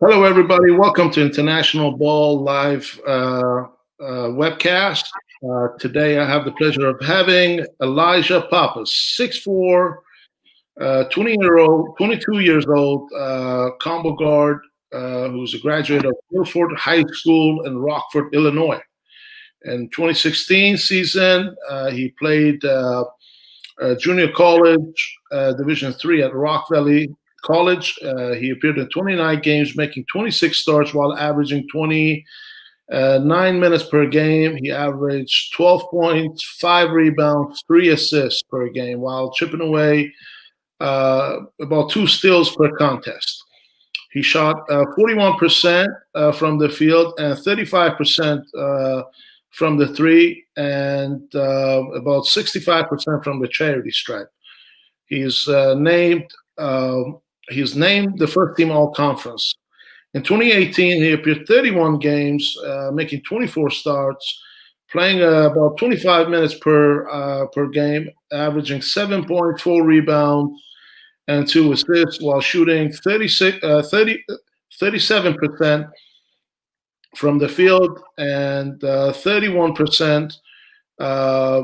Hello, everybody. Welcome to International Ball Live webcast. Today, I have the pleasure of having Elijah Pappas, 6'4", 22 years old, combo guard, who's a graduate of Guilford High School in Rockford, Illinois. In 2016 season, he played junior college, Division III at Rock Valley College. He appeared in 29 games, making 26 starts while averaging 29 minutes per game. He averaged 12 points, 5 rebounds, 3 assists per game, while chipping away about 2 steals per contest. He shot 41% from the field and 35% from the three, and about 65% from the charity stripe. He's named the first team All Conference. In 2018, he appeared 31 games, making 24 starts, playing about 25 minutes per game, averaging 7.4 rebounds and 2 assists, while shooting 37% from the field and 31% uh,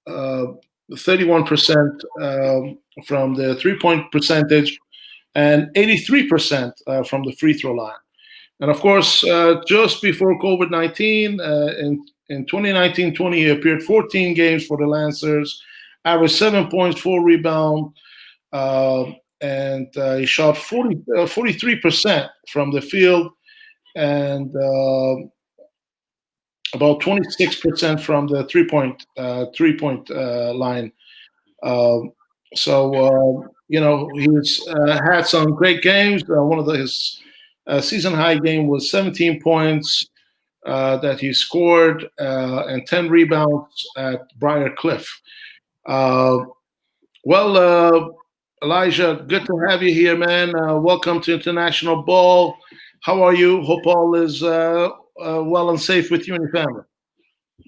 uh, 31% from the 3-point percentage and 83% from the free throw line. And of course, just before COVID-19, in 2019-20, he appeared 14 games for the Lancers, averaged 7 points, 4 rebounds, and he shot 43% from the field and about 26% from the three-point line. He's had some great games. One of his season high game was 17 points that he scored and 10 rebounds at Briar Cliff. Elijah, good to have you here, man. Welcome to International Ball. How are you? Hope all is well and safe with you and your family.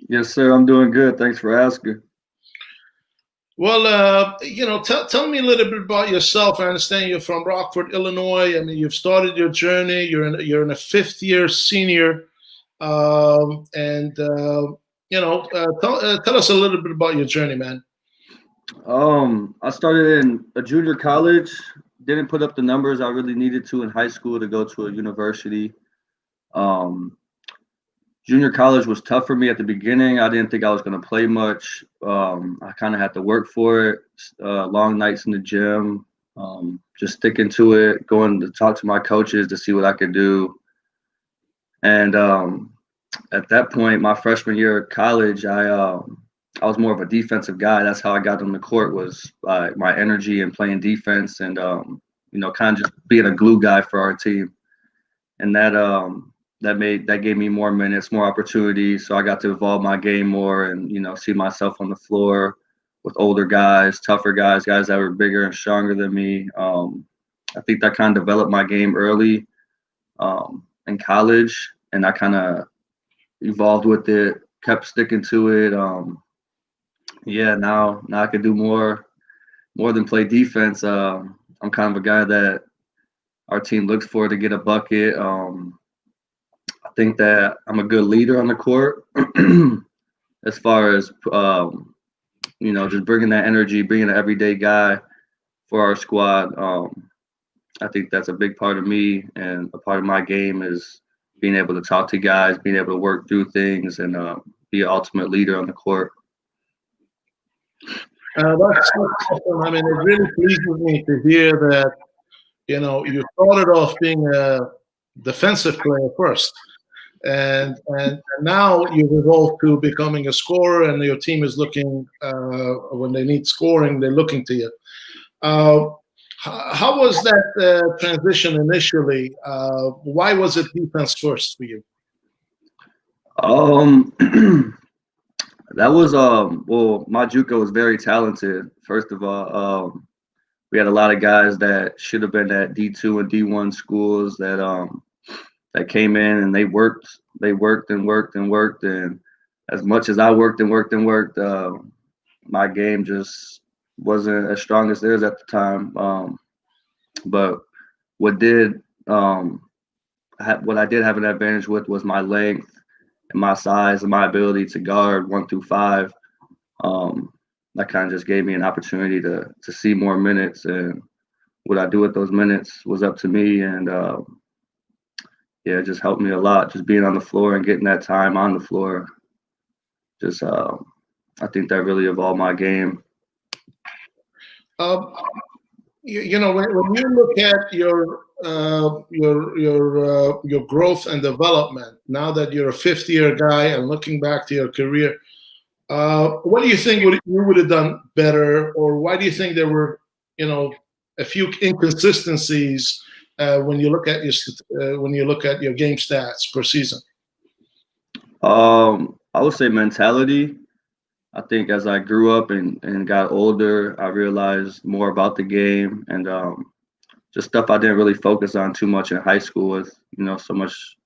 Yes, sir. I'm doing good. Thanks for asking. Well, tell me a little bit about yourself. I understand you're from Rockford, Illinois. I mean, you've started your journey. You're in a fifth year senior, tell us a little bit about your journey, man. I started in a junior college. Didn't put up the numbers I really needed to in high school to go to a university. Um, Junior college was tough for me at the beginning. I didn't think I was going to play much. I kind of had to work for it. Long nights in the gym, just sticking to it, going to talk to my coaches to see what I could do. And at that point, my freshman year of college, I was more of a defensive guy. That's how I got on the court, was my energy and playing defense, and kind of just being a glue guy for our team. And that gave me more minutes, more opportunities. So I got to evolve my game more and, see myself on the floor with older guys, tougher guys that were bigger and stronger than me. I think that kind of developed my game early in college, and I kind of evolved with it, kept sticking to it. Now I can do more than play defense. I'm kind of a guy that our team looks for to get a bucket. I think that I'm a good leader on the court as far as, just bringing that energy, being an everyday guy for our squad. I think that's a big part of me, and a part of my game is being able to talk to guys, being able to work through things, and be an ultimate leader on the court. That's awesome. I mean, it really pleases me to hear that, you started off being a defensive player first. And now you've evolved to becoming a scorer, and your team is looking when they need scoring, they're looking to you. How was that transition initially? Why was it defense first for you? That was my JUCO was very talented. First of all, we had a lot of guys that should have been at D2 and D1 schools that came in, and they worked and worked and worked. And as much as I worked and worked and worked, my game just wasn't as strong as theirs at the time. But what did what I did have an advantage with was my length and my size and my ability to guard 1 through 5. Um, that kind of just gave me an opportunity to see more minutes, and what I do with those minutes was up to me. And yeah, it just helped me a lot. Just being on the floor and getting that time on the floor. Just I think that really evolved my game. Um, when you look at your growth and development, now that you're a fifth-year guy and looking back to your career, what do you think you would have done better, or why do you think there were, a few inconsistencies when you look at your game stats per season? I would say mentality. I think as I grew up and got older, I realized more about the game, and just stuff I didn't really focus on too much in high school with, so much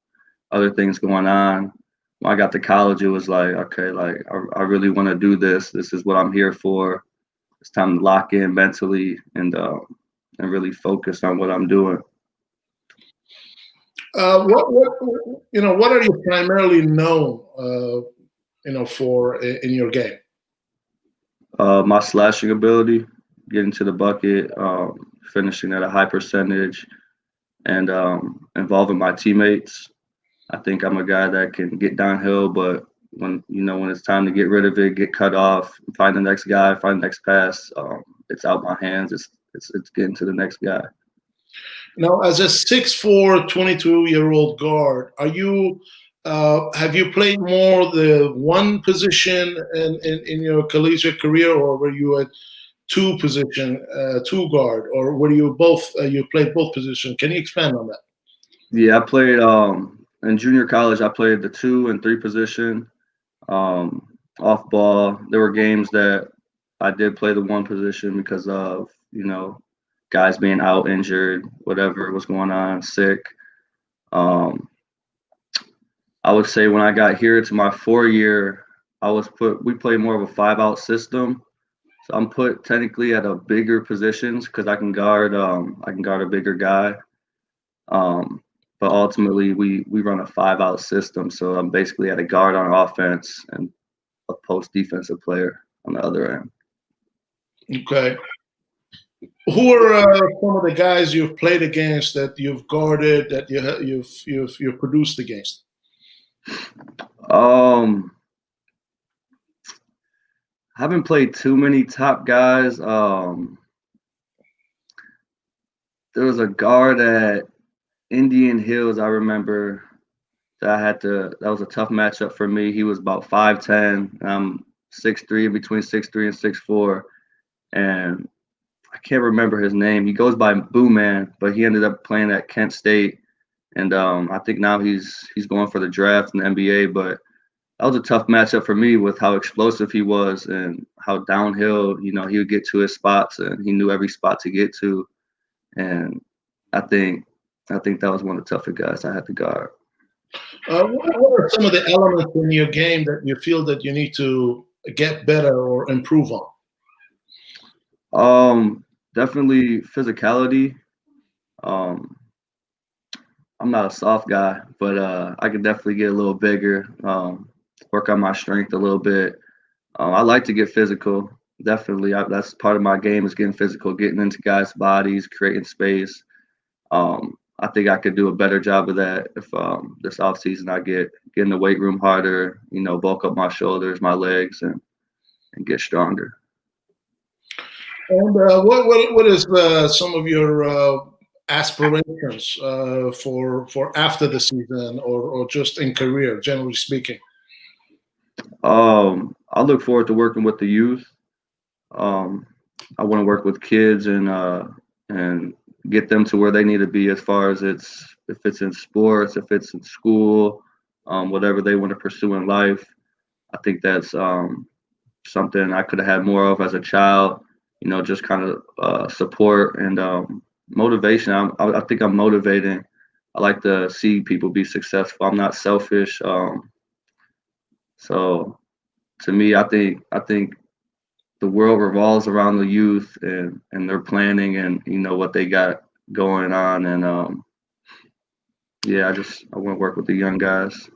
other things going on. When I got to college, it was like, okay, like I really want to do this. This is what I'm here for. It's time to lock in mentally and really focus on what I'm doing. What are you primarily known, for in your game? My slashing ability, getting to the bucket, finishing at a high percentage, and involving my teammates. I think I'm a guy that can get downhill, but when it's time to get rid of it, get cut off, find the next guy, find the next pass, it's out my hands. It's getting to the next guy. Now, as a 6'4", 22-year-old guard, have you played more the one position in your collegiate career, or were you a two guard, or were you both? You played both positions. Can you expand on that? Yeah, I played in junior college. I played the 2 and 3 position. Off ball, there were games that I did play the one position because of guys being out injured, whatever was going on, sick. I would say when I got here to my 4 year, we played more of a 5-out system. So I'm put technically at a bigger positions because I can guard a bigger guy. But ultimately we run a 5-out system. So I'm basically at a guard on offense and a post defensive player on the other end. Okay. Who are some of the guys you've played against that you've guarded that you've produced against? I haven't played too many top guys. There was a guard at Indian Hills, I remember, that was a tough matchup for me. He was about 5'10". I'm 6'3", between 6'3" and 6'4", and I can't remember his name. He goes by Boo Man, but he ended up playing at Kent State, and I think now he's going for the draft in the NBA. But that was a tough matchup for me with how explosive he was and how downhill, he would get to his spots, and he knew every spot to get to. And I think that was one of the tougher guys I had to guard. What are some of the elements in your game that you feel that you need to get better or improve on? Definitely physicality. I'm not a soft guy, but I could definitely get a little bigger, work on my strength a little bit. I like to get physical. Definitely, that's part of my game is getting physical, getting into guys' bodies, creating space. I think I could do a better job of that if this off season I get in the weight room harder, bulk up my shoulders, my legs, and get stronger. And what is some of your aspirations for after the season or just in career, generally speaking? I look forward to working with the youth. I want to work with kids and get them to where they need to be as far as if it's in sports, if it's in school, whatever they want to pursue in life. I think that's something I could have had more of as a child, just kind of support and motivation. I think I'm motivating. I like to see people be successful. I'm not selfish. So to me, I think the world revolves around the youth and their planning and what they got going on, and yeah, I want to work with the young guys.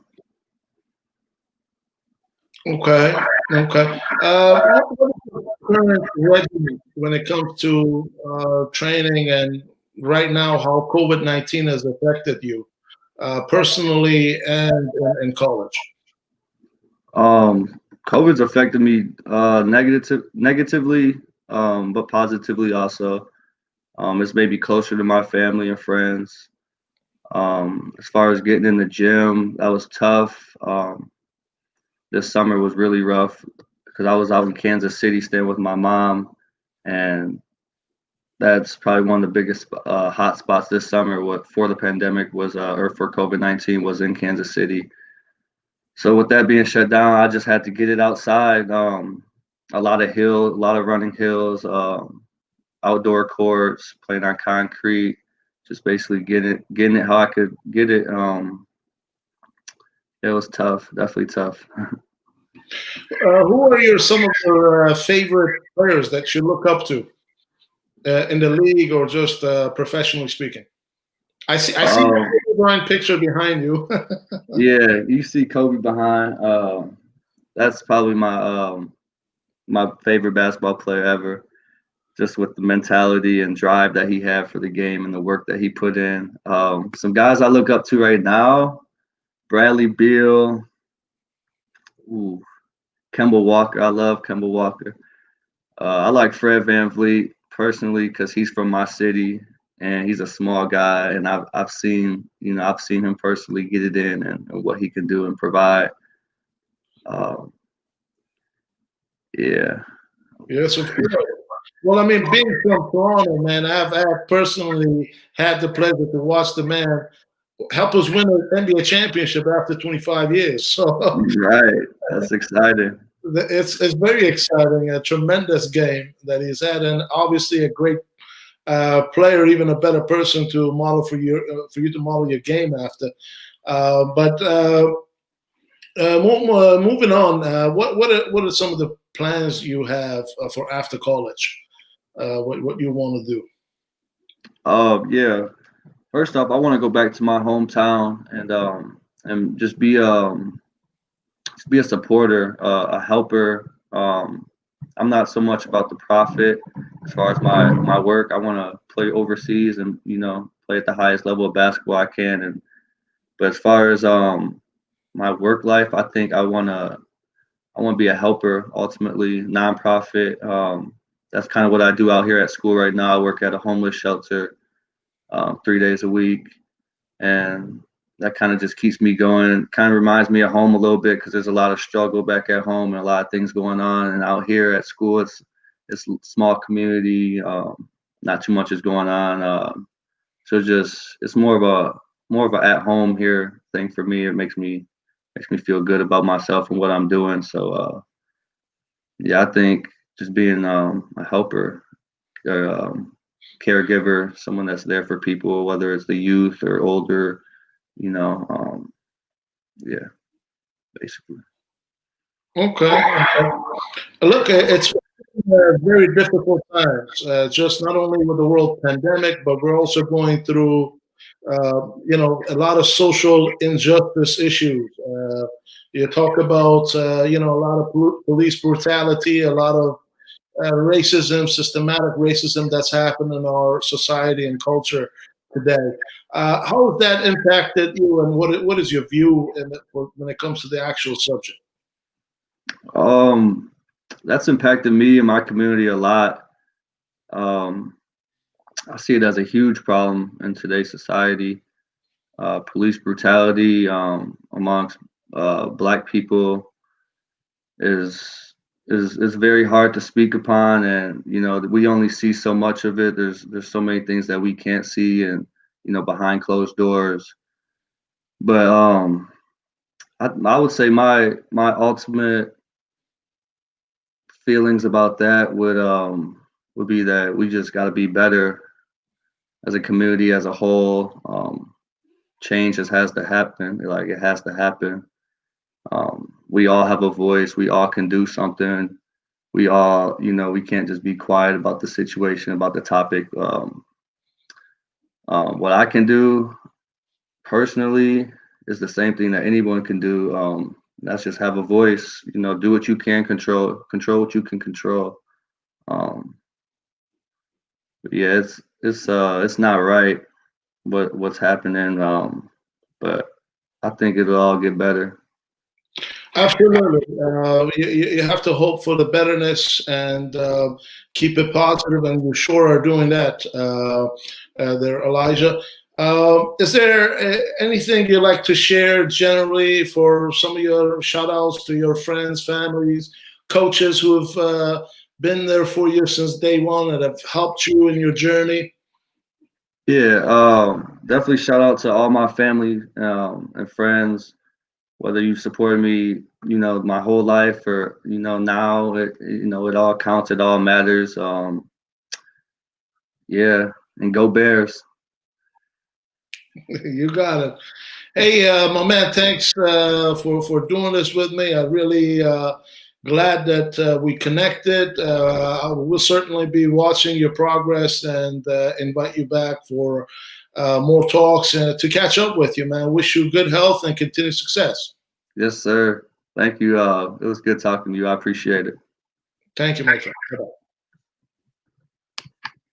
Okay. Okay. What is the current regimen when it comes to training and right now how COVID-19 has affected you personally and in college? COVID's affected me negatively, but positively also. It's made me closer to my family and friends. As far as getting in the gym, that was tough. This summer was really rough because I was out in Kansas City staying with my mom, and that's probably one of the biggest hot spots this summer. What for the pandemic was, or for COVID-19 was in Kansas City. So with that being shut down, I just had to get it outside. A lot of running hills, outdoor courts, playing on concrete, just basically getting it how I could get it. It was tough, definitely tough. Who are some of your favorite players that you look up to in the league or just professionally speaking? I see the Um, Kobe Bryant picture behind you. yeah, you see Kobe behind. That's probably my favorite basketball player ever. Just with the mentality and drive that he had for the game and the work that he put in. Some guys I look up to right now: Bradley Beal, ooh, Kemba Walker. I love Kemba Walker. I like Fred VanVleet personally because he's from my city and he's a small guy, and I've seen I've seen him personally get it in and what he can do and provide. Um, yeah, Yes, of course. Well, I mean, being from Toronto, man, I've personally had the pleasure to watch the man help us win an NBA championship after 25 years. So right. That's exciting. it's very exciting, a tremendous game that he's had, and obviously a great player, even a better person to model for you to model your game after. But moving on, what are some of the plans you have for after college? What you want to do? Yeah. First off, I want to go back to my hometown and just be a supporter, a helper. I'm not so much about the profit as far as my work. I want to play overseas and play at the highest level of basketball I can. But as far as my work life, I think I want to be a helper ultimately, nonprofit. That's kind of what I do out here at school right now. I work at a homeless shelter 3 days a week, and that kind of just keeps me going. It kind of reminds me of home a little bit because there's a lot of struggle back at home and a lot of things going on. And out here at school, it's a small community. Not too much is going on. So just it's more of a at home here thing for me. It makes me feel good about myself and what I'm doing. So yeah, I think just being a helper, um, caregiver, someone that's there for people, whether it's the youth or older, you know, yeah, basically. Okay. Look, it's very difficult times. Just not only with the world pandemic, but we're also going through, a lot of social injustice issues. You talk about, a lot of police brutality, a lot of racism, systematic racism that's happened in our society and culture today. How has that impacted you, and what is your view when it comes to the actual subject? Um, that's impacted me and my community a lot. Um, I see it as a huge problem in today's society. Police brutality amongst Black people is very hard to speak upon, and we only see so much of it. There's so many things that we can't see, and behind closed doors. But I would say my ultimate feelings about that would be that we just got to be better as a community as a whole. Change just has to happen. Like it has to happen. We all have a voice. We all can do something. We all, we can't just be quiet about the situation, about the topic. What I can do, personally, it's the same thing that anyone can do. That's just have a voice. Do what you can control what you can control. Um, but yeah, it's not right what's happening. But I think it'll all get better. Absolutely. You have to hope for the betterness and keep it positive, and you sure are doing that there, Elijah. Is there anything you'd like to share generally for some of your shout outs to your friends, families, coaches who have been there for you since day one and have helped you in your journey? Yeah, definitely shout out to all my family and friends. Whether you supported me, my whole life or now, it all counts. It all matters. Yeah, and go Bears. You got it. Hey, my man, thanks for doing this with me. I really glad that we connected. I will certainly be watching your progress and invite you back for more talks to catch up with you, man. Wish you good health and continued success. Yes, sir. Thank you. It was good talking to you. I appreciate it. Thank you, my friend. Bye-bye.